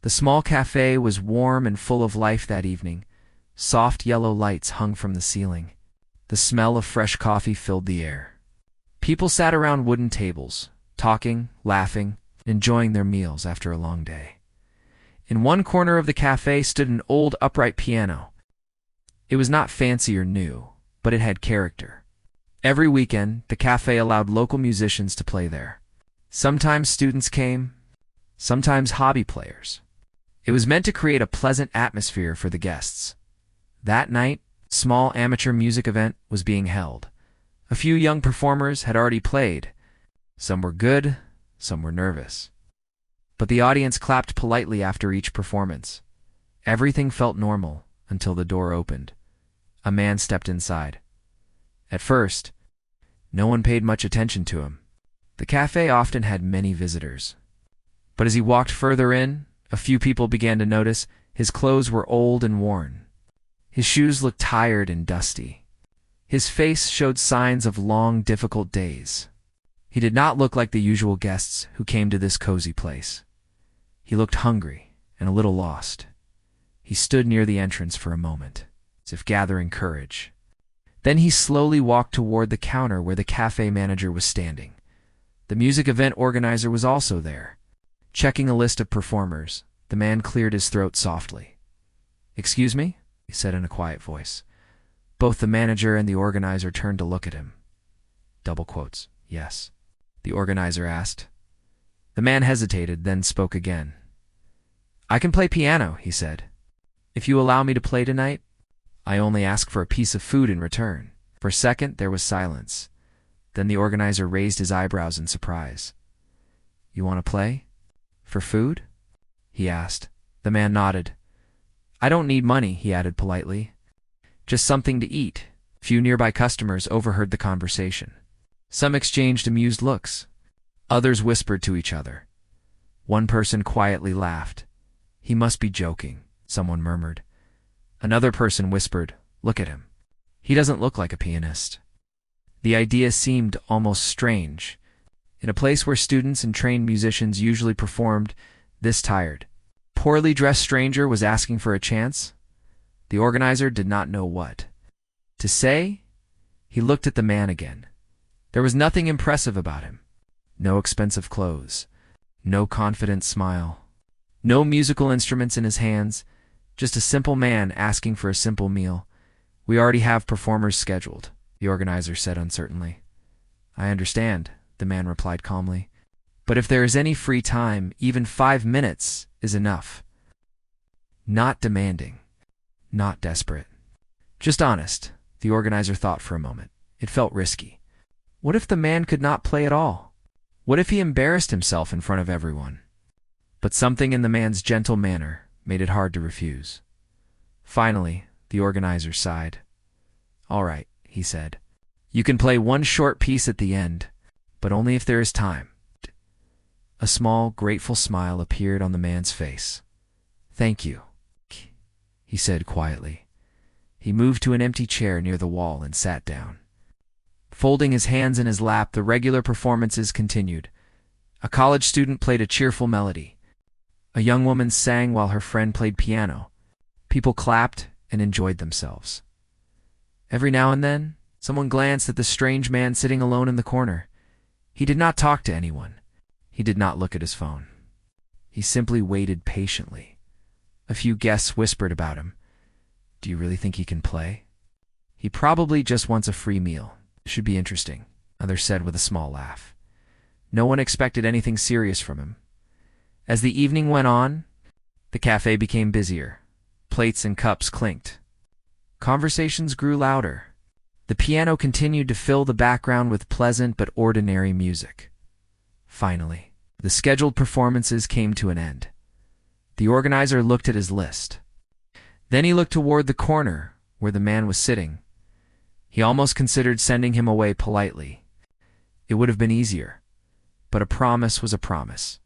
The small cafe was warm and full of life that evening. Soft yellow lights hung from the ceiling. The smell of fresh coffee filled the air. People sat around wooden tables, talking, laughing, enjoying their meals after a long day. In one corner of the cafe stood an old upright piano. It was not fancy or new, but it had character. Every weekend, the cafe allowed local musicians to play there. Sometimes students came, sometimes hobby players. It was meant to create a pleasant atmosphere for the guests. That night, a small amateur music event was being held. A few young performers had already played. Some were good, some were nervous. But the audience clapped politely after each performance. Everything felt normal until the door opened. A man stepped inside. At first, no one paid much attention to him. The cafe often had many visitors. But as he walked further in, a few people began to notice his clothes were old and worn. His shoes looked tired and dusty. His face showed signs of long, difficult days. He did not look like the usual guests who came to this cozy place. He looked hungry and a little lost. He stood near the entrance for a moment, as if gathering courage. Then he slowly walked toward the counter where the cafe manager was standing. The music event organizer was also there. Checking a list of performers, the man cleared his throat softly. "Excuse me?" he said in a quiet voice. Both the manager and the organizer turned to look at him. Double quotes. "Yes," the organizer asked. The man hesitated, then spoke again. "I can play piano," he said. "If you allow me to play tonight, I only ask for a piece of food in return." For a second, there was silence. Then the organizer raised his eyebrows in surprise. "You want to play? For food?" he asked. The man nodded. "I don't need money," he added politely. "Just something to eat." Few nearby customers overheard the conversation. Some exchanged amused looks. Others whispered to each other. One person quietly laughed. "He must be joking," someone murmured. Another person whispered, "Look at him. He doesn't look like a pianist." The idea seemed almost strange. In a place where students and trained musicians usually performed, this tired, poorly dressed stranger was asking for a chance? The organizer did not know what to say. He looked at the man again. There was nothing impressive about him. No expensive clothes. No confident smile. No musical instruments in his hands. Just a simple man asking for a simple meal. "We already have performers scheduled," the organizer said uncertainly. "I understand," the man replied calmly. "But if there is any free time, even 5 minutes is enough." Not demanding. Not desperate. Just honest. The organizer thought for a moment. It felt risky. What if the man could not play at all? What if he embarrassed himself in front of everyone? But something in the man's gentle manner made it hard to refuse. Finally, the organizer sighed. "All right," he said. "You can play one short piece at the end, but only if there is time." A small, grateful smile appeared on the man's face. "Thank you," he said quietly. He moved to an empty chair near the wall and sat down. Folding his hands in his lap, the regular performances continued. A college student played a cheerful melody. A young woman sang while her friend played piano. People clapped and enjoyed themselves. Every now and then, someone glanced at the strange man sitting alone in the corner. He did not talk to anyone. He did not look at his phone. He simply waited patiently. A few guests whispered about him. "Do you really think he can play?" "He probably just wants a free meal. Should be interesting," others said with a small laugh. No one expected anything serious from him. As the evening went on, the cafe became busier. Plates and cups clinked. Conversations grew louder. The piano continued to fill the background with pleasant but ordinary music. Finally, the scheduled performances came to an end. The organizer looked at his list. Then he looked toward the corner where the man was sitting. He almost considered sending him away politely. It would have been easier, but a promise was a promise.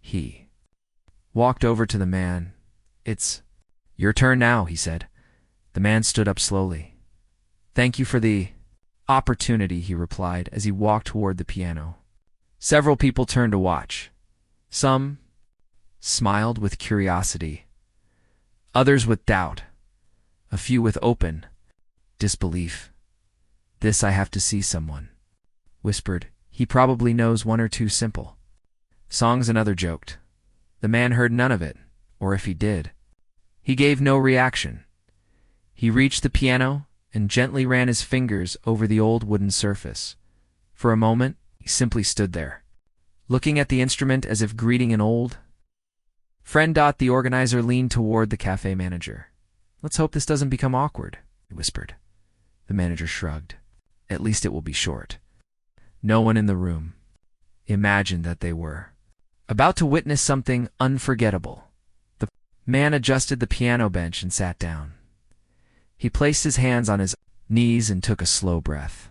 He walked over to the man. "It's your turn now," he said. The man stood up slowly. "Thank you for the opportunity," he replied as he walked toward the piano. Several people turned to watch. Some smiled with curiosity, others with doubt, a few with open disbelief. "This I have to see someone," whispered. "He probably knows one or two simple songs." Another joked. The man heard none of it, or if he did, he gave no reaction. He reached the piano and gently ran his fingers over the old wooden surface. For a moment, he simply stood there, looking at the instrument as if greeting an old friend. The organizer leaned toward the cafe manager. "Let's hope this doesn't become awkward," he whispered. The manager shrugged. "At least it will be short." No one in the room imagined that they were about to witness something unforgettable. The man adjusted the piano bench and sat down. He placed his hands on his knees and took a slow breath.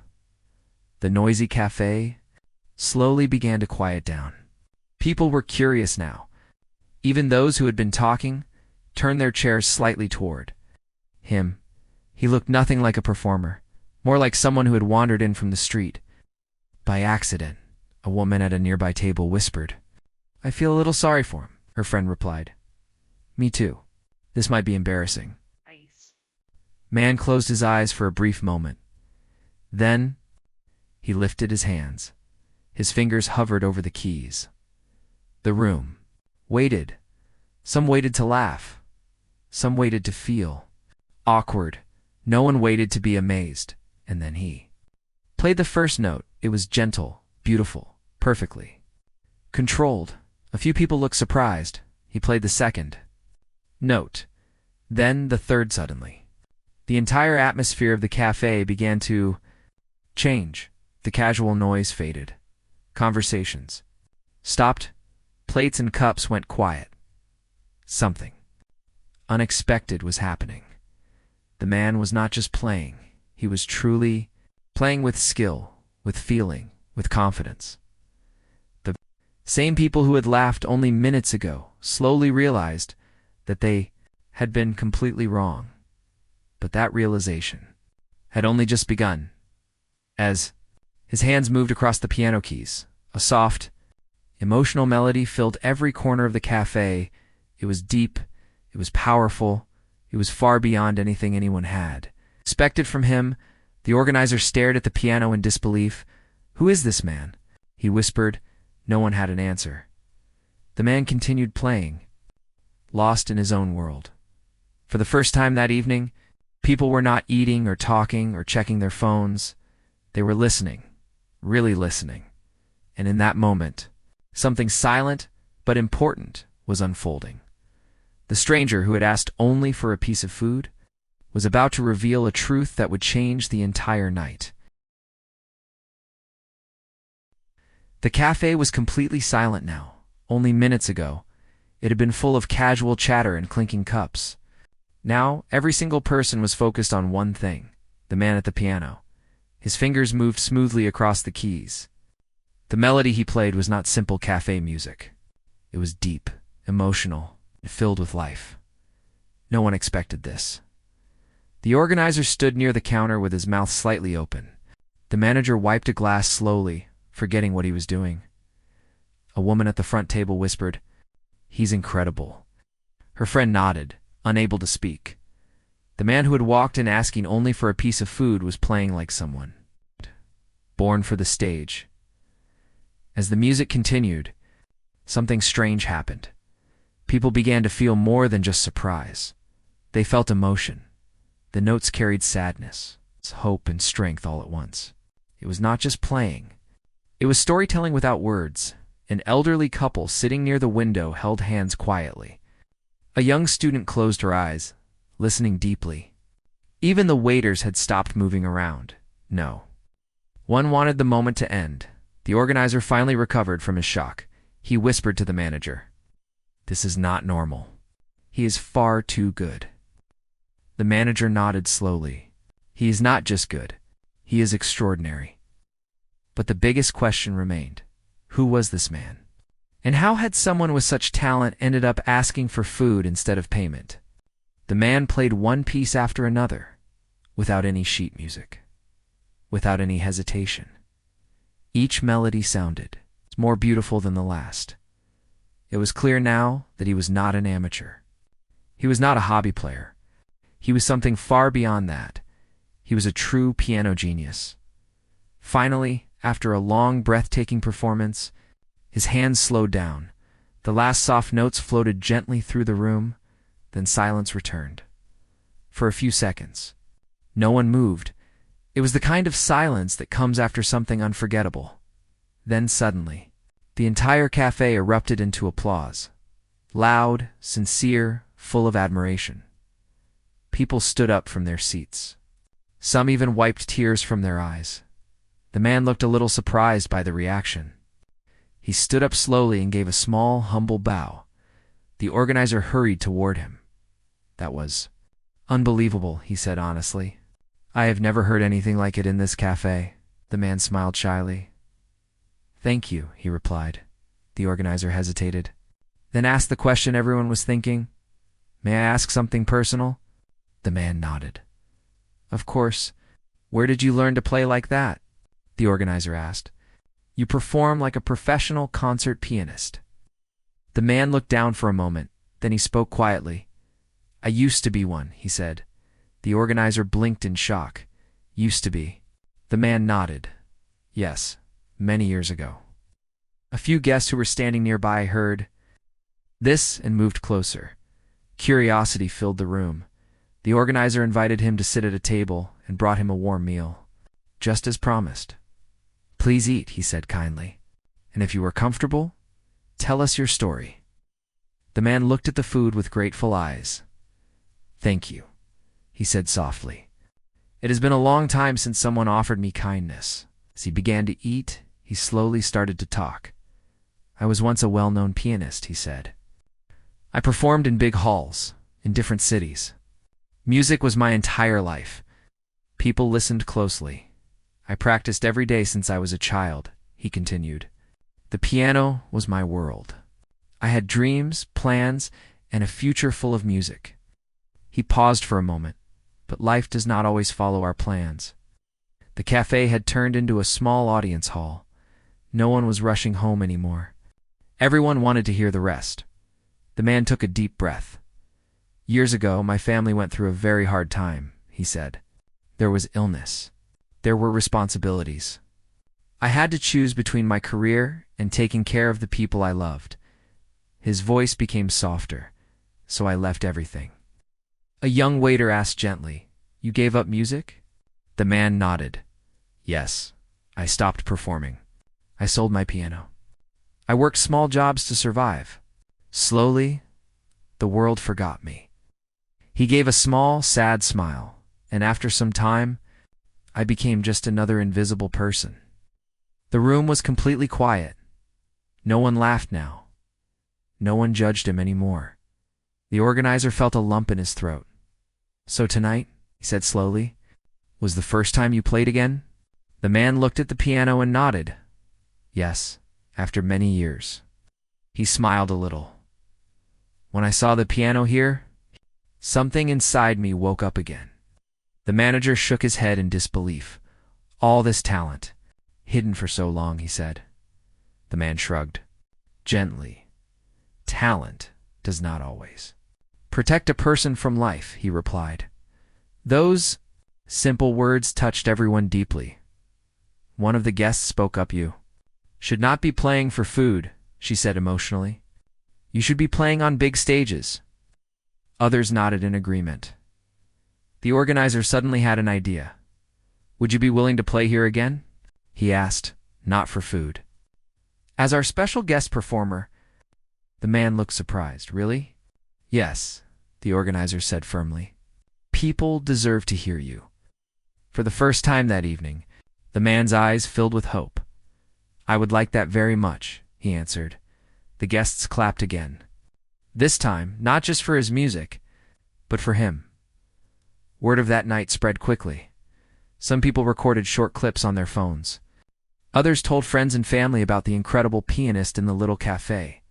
The noisy cafe slowly began to quiet down. People were curious now. Even those who had been talking turned their chairs slightly toward him. He looked nothing like a performer, more like someone who had wandered in from the street by accident. A woman at a nearby table whispered. "I feel a little sorry for him," her friend replied. "Me too. This might be embarrassing." Man closed his eyes for a brief moment. Then he lifted his hands. His fingers hovered over the keys. The room waited. Some waited to laugh. Some waited to feel awkward. No one waited to be amazed. And then he played the first note. It was gentle, beautiful, perfectly controlled. A few people looked surprised. He played the second note, then the third. Suddenly, the entire atmosphere of the cafe began to change. The casual noise faded. Conversations stopped. Plates and cups went quiet. Something unexpected was happening. The man was not just playing. He was truly playing with skill, with feeling, with confidence. The same people who had laughed only minutes ago slowly realized that they had been completely wrong. But that realization had only just begun. As his hands moved across the piano keys, a soft, emotional melody filled every corner of the cafe. It was deep, it was powerful, it was far beyond anything anyone had expected from him. The organizer stared at the piano in disbelief. "Who is this man?" he whispered. No one had an answer. The man continued playing, lost in his own world. For the first time that evening, people were not eating or talking or checking their phones. They were listening, really listening. And in that moment, something silent but important was unfolding. The stranger who had asked only for a piece of food was about to reveal a truth that would change the entire night. The cafe was completely silent now. Only minutes ago, it had been full of casual chatter and clinking cups. Now, every single person was focused on one thing: the man at the piano. His fingers moved smoothly across the keys. The melody he played was not simple cafe music. It was deep, emotional, and filled with life. No one expected this. The organizer stood near the counter with his mouth slightly open. The manager wiped a glass slowly, forgetting what he was doing. A woman at the front table whispered, "He's incredible." Her friend nodded, unable to speak. The man who had walked in asking only for a piece of food was playing like someone born for the stage. As the music continued, something strange happened. People began to feel more than just surprise. They felt emotion. The notes carried sadness, hope, and strength all at once. It was not just playing. It was storytelling without words. An elderly couple sitting near the window held hands quietly. A young student closed her eyes, listening deeply. Even the waiters had stopped moving around. No. One wanted the moment to end. The organizer finally recovered from his shock. He whispered to the manager, "This is not normal. He is far too good." The manager nodded slowly. He is not just good. He is extraordinary. But the biggest question remained. Who was this man? And how had someone with such talent ended up asking for food instead of payment? The man played one piece after another, without any sheet music, without any hesitation. Each melody sounded more beautiful than the last. It was clear now that he was not an amateur. He was not a hobby player. He was something far beyond that. He was a true piano genius. Finally, after a long, breathtaking performance, his hands slowed down. The last soft notes floated gently through the room, then silence returned. For a few seconds, no one moved. It was the kind of silence that comes after something unforgettable. Then suddenly, the entire cafe erupted into applause. Loud, sincere, full of admiration. People stood up from their seats. Some even wiped tears from their eyes. The man looked a little surprised by the reaction. He stood up slowly and gave a small, humble bow. The organizer hurried toward him. "That was unbelievable," he said honestly. "I have never heard anything like it in this cafe." The man smiled shyly. "Thank you," he replied. The organizer hesitated, then asked the question everyone was thinking. "May I ask something personal?" The man nodded. "Of course. Where did you learn to play like that?" The organizer asked. "You perform like a professional concert pianist." The man looked down for a moment, then he spoke quietly. "I used to be one," he said. The organizer blinked in shock. "Used to be." The man nodded. "Yes, many years ago." A few guests who were standing nearby heard this and moved closer. Curiosity filled the room. The organizer invited him to sit at a table and brought him a warm meal. Just as promised. "Please eat," he said kindly. "And if you are comfortable, tell us your story." The man looked at the food with grateful eyes. "Thank you," he said softly. "It has been a long time since someone offered me kindness." As he began to eat, he slowly started to talk. "I was once a well-known pianist," he said. "I performed in big halls, in different cities. Music was my entire life. People listened closely. I practiced every day since I was a child," he continued. "The piano was my world. I had dreams, plans, and a future full of music." He paused for a moment, but life does not always follow our plans. The cafe had turned into a small audience hall. No one was rushing home anymore. Everyone wanted to hear the rest. The man took a deep breath. "Years ago, my family went through a very hard time," he said. "There was illness. There were responsibilities. I had to choose between my career and taking care of the people I loved." His voice became softer, "So I left everything." A young waiter asked gently, "You gave up music?" The man nodded. "Yes, I stopped performing. I sold my piano. I worked small jobs to survive. Slowly, the world forgot me." He gave a small, sad smile, and after some time, I became just another invisible person. The room was completely quiet. No one laughed now. No one judged him anymore. The organizer felt a lump in his throat. "So tonight," he said slowly, "was the first time you played again?" The man looked at the piano and nodded. "Yes, after many years." He smiled a little. "When I saw the piano here, something inside me woke up again." The manager shook his head in disbelief. "All this talent, hidden for so long," he said. The man shrugged. Gently. "Talent does not always protect a person from life," he replied. Those simple words touched everyone deeply. One of the guests spoke up. "You should not be playing for food," she said emotionally. "You should be playing on big stages." Others nodded in agreement. The organizer suddenly had an idea. "Would you be willing to play here again?" he asked. "Not for food." "As our special guest performer." The man looked surprised. "Really?" "Yes," the organizer said firmly. "People deserve to hear you." For the first time that evening, the man's eyes filled with hope. "I would like that very much," he answered. The guests clapped again. This time, not just for his music, but for him. Word of that night spread quickly. Some people recorded short clips on their phones. Others told friends and family about the incredible pianist in the little cafe.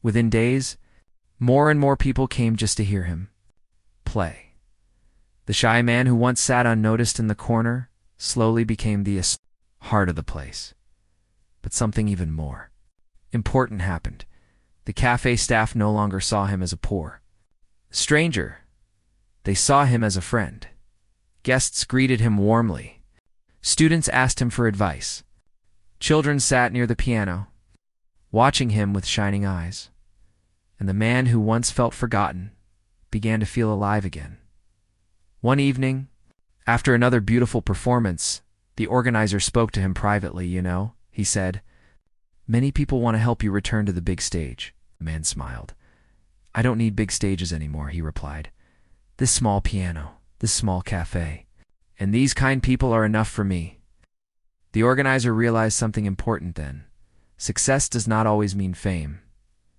Within days, more and more people came just to hear him play. The shy man who once sat unnoticed in the corner slowly became the heart of the place. But something even more important happened. The The cafe staff no longer saw him as a poor stranger. They saw him as a friend. Guests greeted him warmly. Students asked him for advice. Children sat near the piano, watching him with shining eyes. And the man who once felt forgotten began to feel alive again. One evening, after another beautiful performance, the organizer spoke to him privately. He said, "Many people want to help you return to the big stage." The man smiled. "I don't need big stages anymore," he replied. "This small piano, this small cafe, and these kind people are enough for me." The organizer realized something important then. Success does not always mean fame.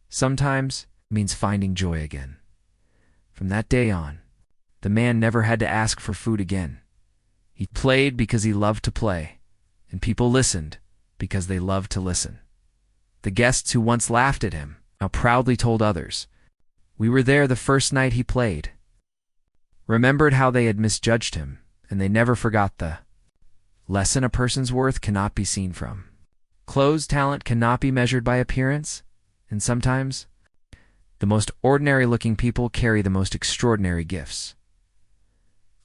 Sometimes it means finding joy again. From that day on, the man never had to ask for food again. He played because he loved to play, and people listened because they loved to listen. The guests who once laughed at him now proudly told others, "We were there the first night he played." Remembered how they had misjudged him, and they never forgot the lesson: a person's worth cannot be seen from clothes, talent cannot be measured by appearance, and sometimes the most ordinary-looking people carry the most extraordinary gifts.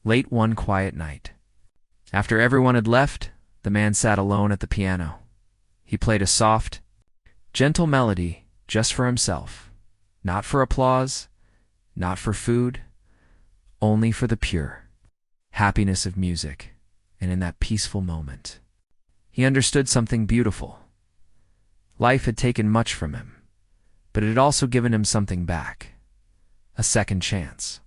Late one quiet night, after everyone had left, the man sat alone at the piano. He played a soft, gentle melody just for himself, not for applause, not for food, only for the pure happiness of music. And in that peaceful moment, he understood something beautiful. Life had taken much from him, but it had also given him something back, a second chance.